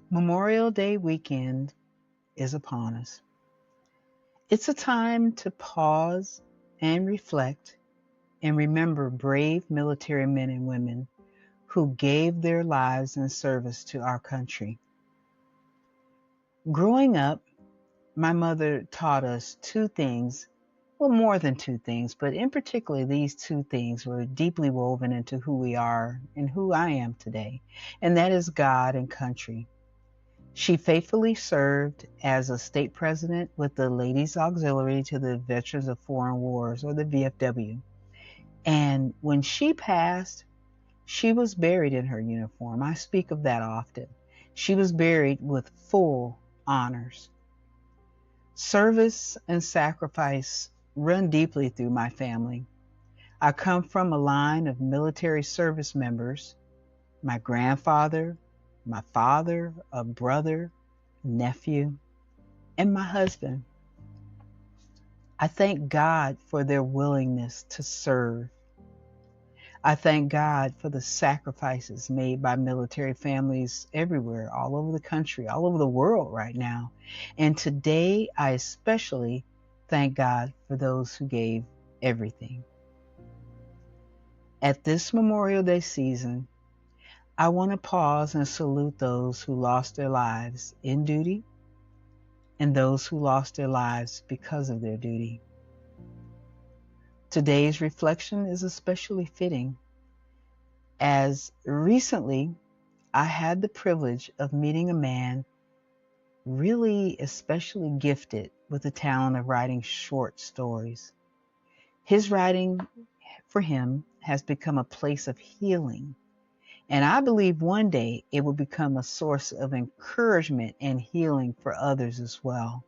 Memorial Day weekend is upon us. It's a time to pause and reflect and remember brave military men and women who gave their lives in service to our country. Growing up, my mother taught us two things, well, more than two things, but in particular, these two things were deeply woven into who we are and who I am today, and that is God and country. She faithfully served as a state president with the Ladies Auxiliary to the Veterans of Foreign Wars, or the VFW. And when she passed, she was buried in her uniform. I speak of that often. She was buried with full honors. Service and sacrifice run deeply through my family. I come from a line of military service members. My grandfather, my father, a brother, nephew, and my husband. I thank God for their willingness to serve. I thank God for the sacrifices made by military families everywhere, all over the country, all over the world right now. And today, I especially thank God for those who gave everything. At this Memorial Day season, I want to pause and salute those who lost their lives in duty and those who lost their lives because of their duty. Today's reflection is especially fitting as recently I had the privilege of meeting a man really especially gifted with the talent of writing short stories. His writing for him has become a place of healing, and I believe one day it will become a source of encouragement and healing for others as well.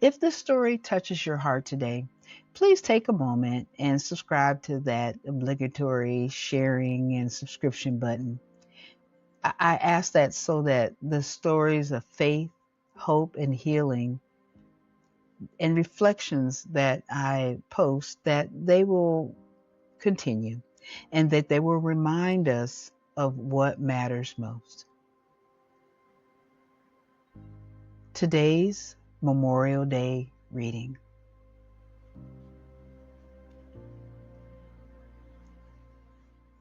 If this story touches your heart today, please take a moment and subscribe to that obligatory sharing and subscription button. I ask that so that the stories of faith, hope, and healing and reflections that I post, that they will continue and that they will remind us of what matters most. Today's Memorial Day reading.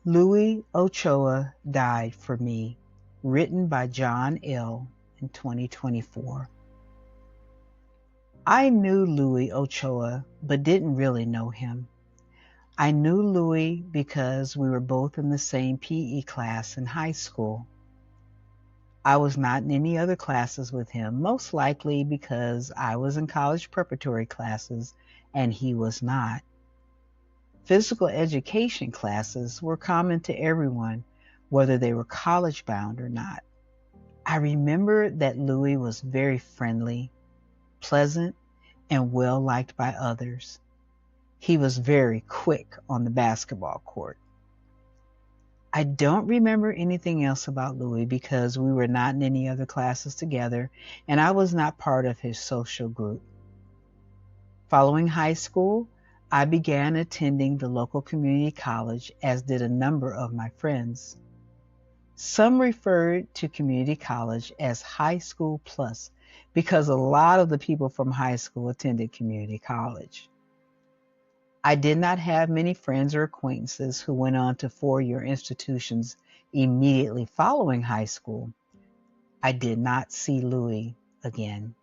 Louie Ochoa Died for Me, written by John L. in 2024. I knew Louie Ochoa, but didn't really know him. I knew Louie because we were both in the same PE class in high school. I was not in any other classes with him, most likely because I was in college preparatory classes and he was not. Physical education classes were common to everyone, whether they were college bound or not. I remember that Louie was very friendly, pleasant, and well liked by others. He was very quick on the basketball court. I don't remember anything else about Louie because we were not in any other classes together and I was not part of his social group. Following high school, I began attending the local community college, as did a number of my friends. Some referred to community college as high school plus because a lot of the people from high school attended community college. I did not have many friends or acquaintances who went on to four-year institutions immediately following high school. I did not see Louie again.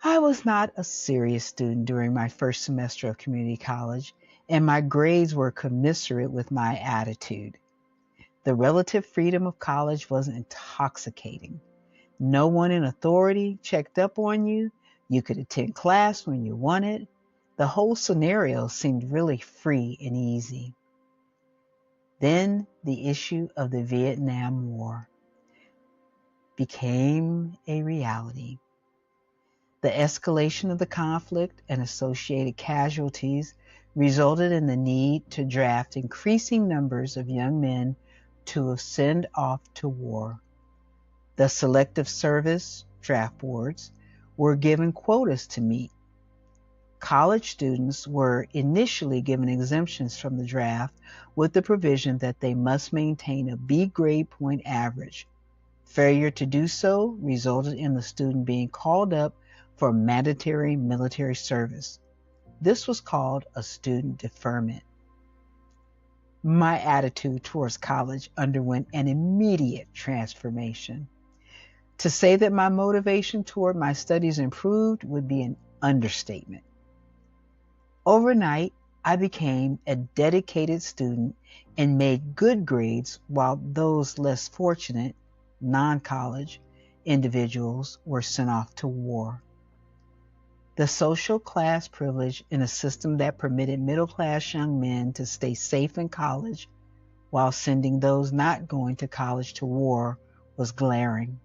I was not a serious student during my first semester of community college, and my grades were commensurate with my attitude. The relative freedom of college was intoxicating. No one in authority checked up on you. You could attend class when you wanted. The whole scenario seemed really free and easy. Then the issue of the Vietnam War became a reality. The escalation of the conflict and associated casualties resulted in the need to draft increasing numbers of young men to send off to war. The Selective Service draft boards were given quotas to meet. College students were initially given exemptions from the draft with the provision that they must maintain a B grade point average. Failure to do so resulted in the student being called up for mandatory military service. This was called a student deferment. My attitude towards college underwent an immediate transformation. To say that my motivation toward my studies improved would be an understatement. Overnight, I became a dedicated student and made good grades while those less fortunate, non-college individuals were sent off to war. The social class privilege in a system that permitted middle-class young men to stay safe in college while sending those not going to college to war was glaring.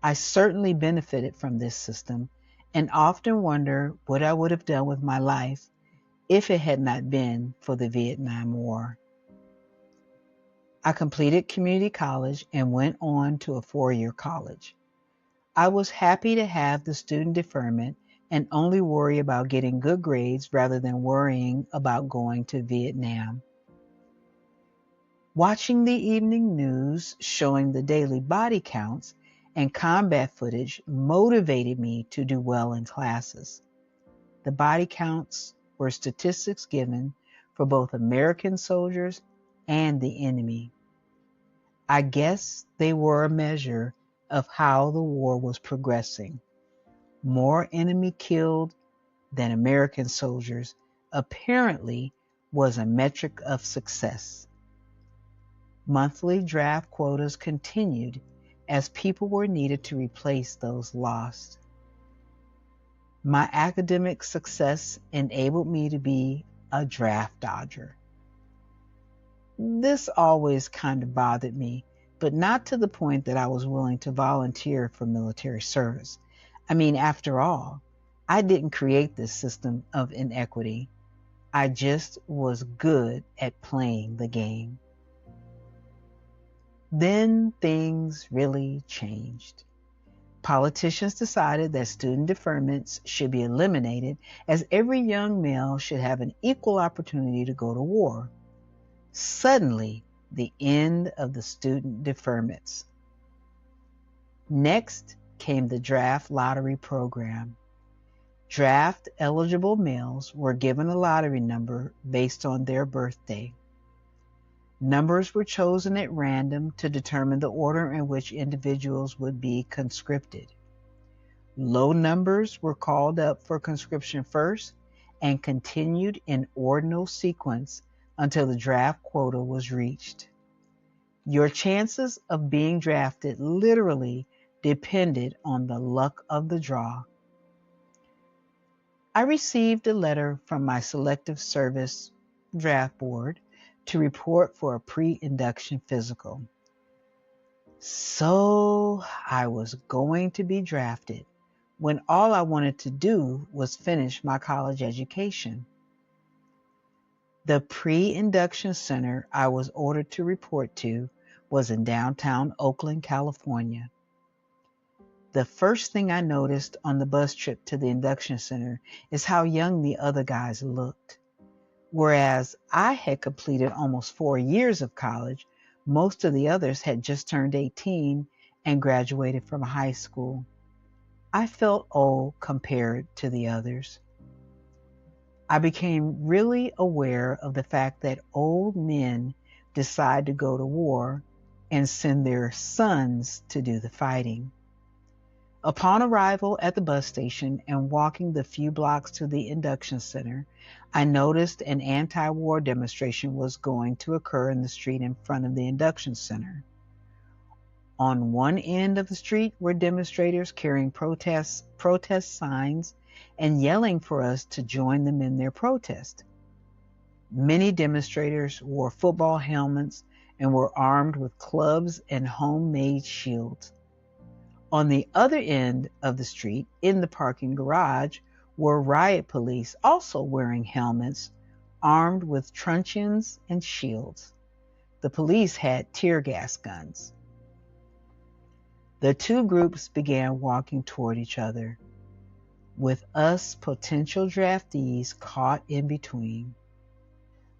I certainly benefited from this system and often wonder what I would have done with my life if it had not been for the Vietnam War. I completed community college and went on to a four-year college. I was happy to have the student deferment and only worry about getting good grades rather than worrying about going to Vietnam. Watching the evening news showing the daily body counts and combat footage motivated me to do well in classes. The body counts were statistics given for both American soldiers and the enemy. I guess they were a measure of how the war was progressing. More enemy killed than American soldiers apparently was a metric of success. Monthly draft quotas continued as people were needed to replace those lost. My academic success enabled me to be a draft dodger. This always kind of bothered me, but not to the point that I was willing to volunteer for military service. I mean, after all, I didn't create this system of inequity. I just was good at playing the game. Then things really changed. Politicians decided that student deferments should be eliminated as every young male should have an equal opportunity to go to war. Suddenly, the end of the student deferments. Next came the draft lottery program. Draft eligible males were given a lottery number based on their birthday. Numbers were chosen at random to determine the order in which individuals would be conscripted. Low numbers were called up for conscription first and continued in ordinal sequence until the draft quota was reached. Your chances of being drafted literally depended on the luck of the draw. I received a letter from my Selective Service Draft Board to report for a pre-induction physical. So I was going to be drafted when all I wanted to do was finish my college education. The pre-induction center I was ordered to report to was in downtown Oakland, California. The first thing I noticed on the bus trip to the induction center is how young the other guys looked. Whereas I had completed almost 4 years of college, most of the others had just turned 18 and graduated from high school. I felt old compared to the others. I became really aware of the fact that old men decide to go to war and send their sons to do the fighting. Upon arrival at the bus station and walking the few blocks to the induction center, I noticed an anti-war demonstration was going to occur in the street in front of the induction center. On one end of the street were demonstrators carrying protest signs and yelling for us to join them in their protest. Many demonstrators wore football helmets and were armed with clubs and homemade shields. On the other end of the street, in the parking garage, were riot police also wearing helmets, armed with truncheons and shields. The police had tear gas guns. The two groups began walking toward each other. with us potential draftees caught in between.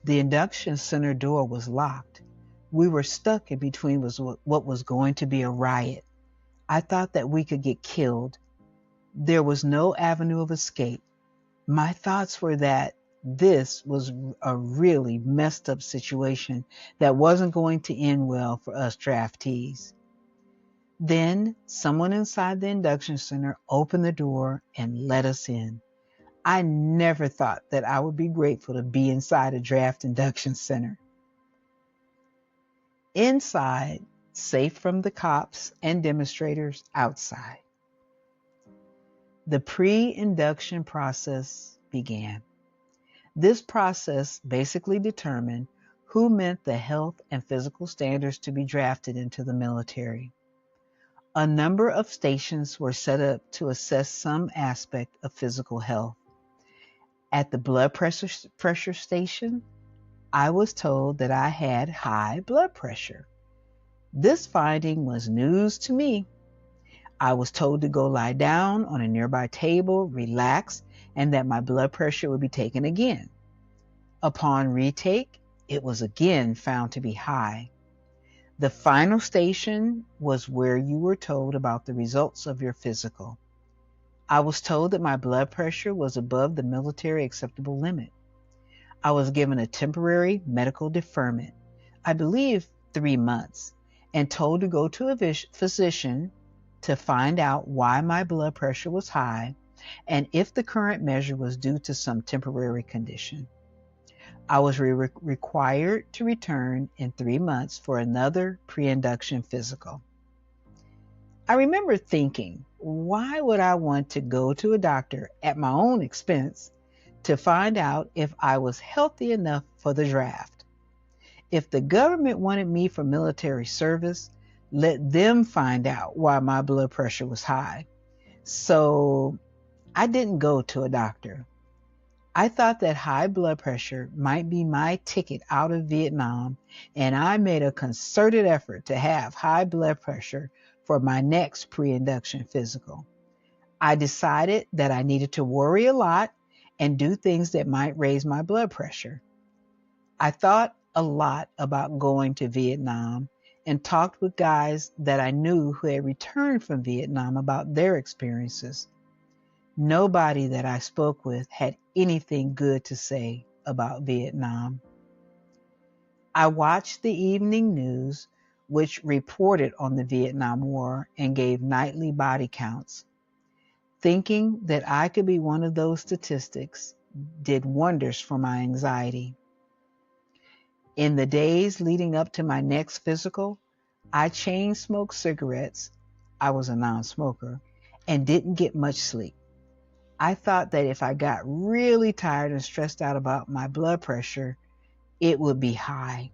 The induction center door was locked. We were stuck in between what was going to be a riot. I thought that we could get killed. There was no avenue of escape. My thoughts were that this was a really messed up situation that wasn't going to end well for us draftees. Then someone inside the induction center opened the door and let us in. I never thought that I would be grateful to be inside a draft induction center. Inside, safe from the cops and demonstrators outside. The pre-induction process began. This process basically determined who met the health and physical standards to be drafted into the military. A number of stations were set up to assess some aspect of physical health. At the blood pressure station, I was told that I had high blood pressure. This finding was news to me. I was told to go lie down on a nearby table, relax, and that my blood pressure would be taken again. Upon retake, it was again found to be high. The final station was where you were told about the results of your physical. I was told that my blood pressure was above the military acceptable limit. I was given a temporary medical deferment, I believe 3 months, and told to go to a physician to find out why my blood pressure was high and if the current measure was due to some temporary condition. I was required to return in 3 months for another pre-induction physical. I remember thinking, why would I want to go to a doctor at my own expense to find out if I was healthy enough for the draft? If the government wanted me for military service, let them find out why my blood pressure was high. So I didn't go to a doctor. I thought that high blood pressure might be my ticket out of Vietnam, and I made a concerted effort to have high blood pressure for my next pre-induction physical. I decided that I needed to worry a lot and do things that might raise my blood pressure. I thought a lot about going to Vietnam and talked with guys that I knew who had returned from Vietnam about their experiences. Nobody that I spoke with had anything good to say about Vietnam. I watched the evening news, which reported on the Vietnam War and gave nightly body counts. Thinking that I could be one of those statistics did wonders for my anxiety. In the days leading up to my next physical, I chain smoked cigarettes, I was a non-smoker, and didn't get much sleep. I thought that if I got really tired and stressed out about my blood pressure, it would be high.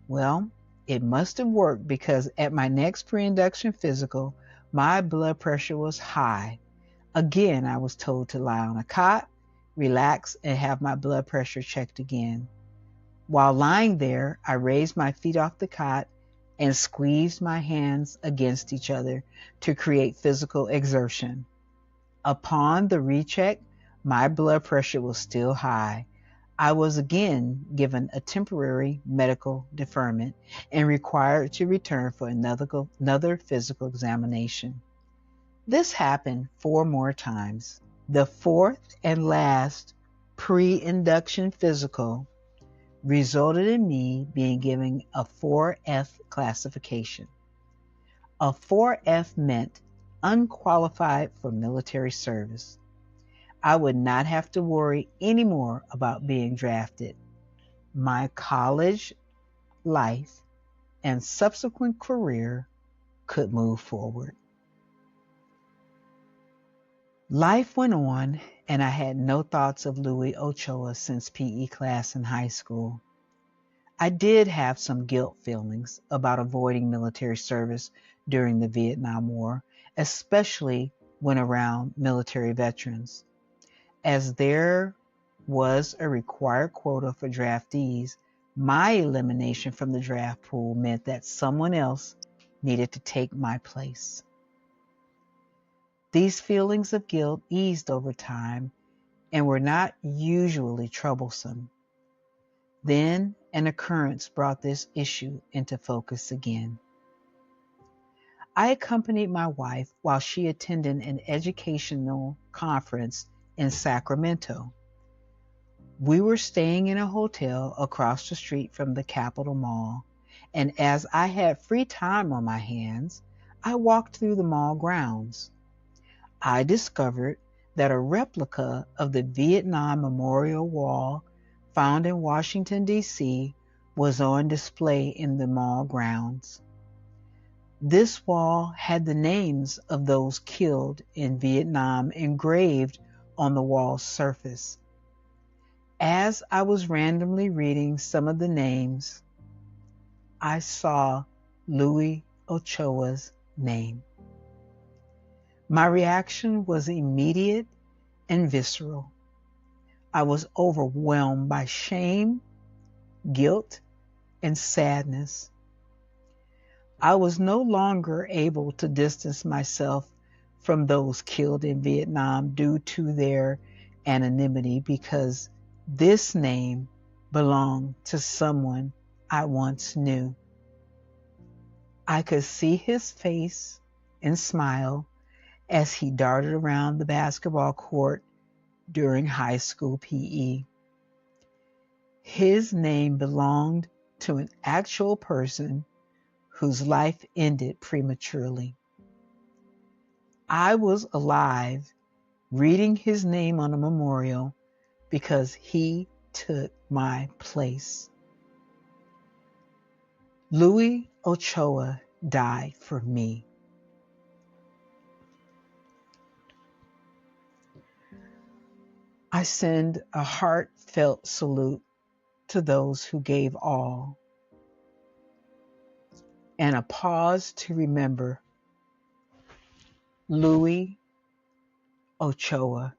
Well, it must have worked because at my next pre-induction physical, my blood pressure was high. Again, I was told to lie on a cot, relax, and have my blood pressure checked again. While lying there, I raised my feet off the cot and squeezed my hands against each other to create physical exertion. Upon the recheck, my blood pressure was still high. I was again given a temporary medical deferment and required to return for another physical examination. This happened 4 more times. The 4th and last pre-induction physical resulted in me being given a 4F classification. A 4F meant unqualified for military service. I would not have to worry anymore about being drafted. My college life and subsequent career could move forward. Life went on, and I had no thoughts of Louie Ochoa since PE class in high school. I did have some guilt feelings about avoiding military service during the Vietnam War, especially when around military veterans. As there was a required quota for draftees, my elimination from the draft pool meant that someone else needed to take my place. These feelings of guilt eased over time and were not usually troublesome. Then an occurrence brought this issue into focus again. I accompanied my wife while she attended an educational conference in Sacramento. We were staying in a hotel across the street from the Capitol Mall, and as I had free time on my hands, I walked through the mall grounds. I discovered that a replica of the Vietnam Memorial Wall found in Washington, D.C., was on display in the mall grounds. This wall had the names of those killed in Vietnam engraved on the wall's surface. As I was randomly reading some of the names, I saw Louie Ochoa's name. My reaction was immediate and visceral. I was overwhelmed by shame, guilt, and sadness. I was no longer able to distance myself from those killed in Vietnam due to their anonymity because this name belonged to someone I once knew. I could see his face and smile as he darted around the basketball court during high school PE. His name belonged to an actual person whose life ended prematurely. I was alive reading his name on a memorial because he took my place. Louie Ochoa died for me. I send a heartfelt salute to those who gave all, and a pause to remember Louie Ochoa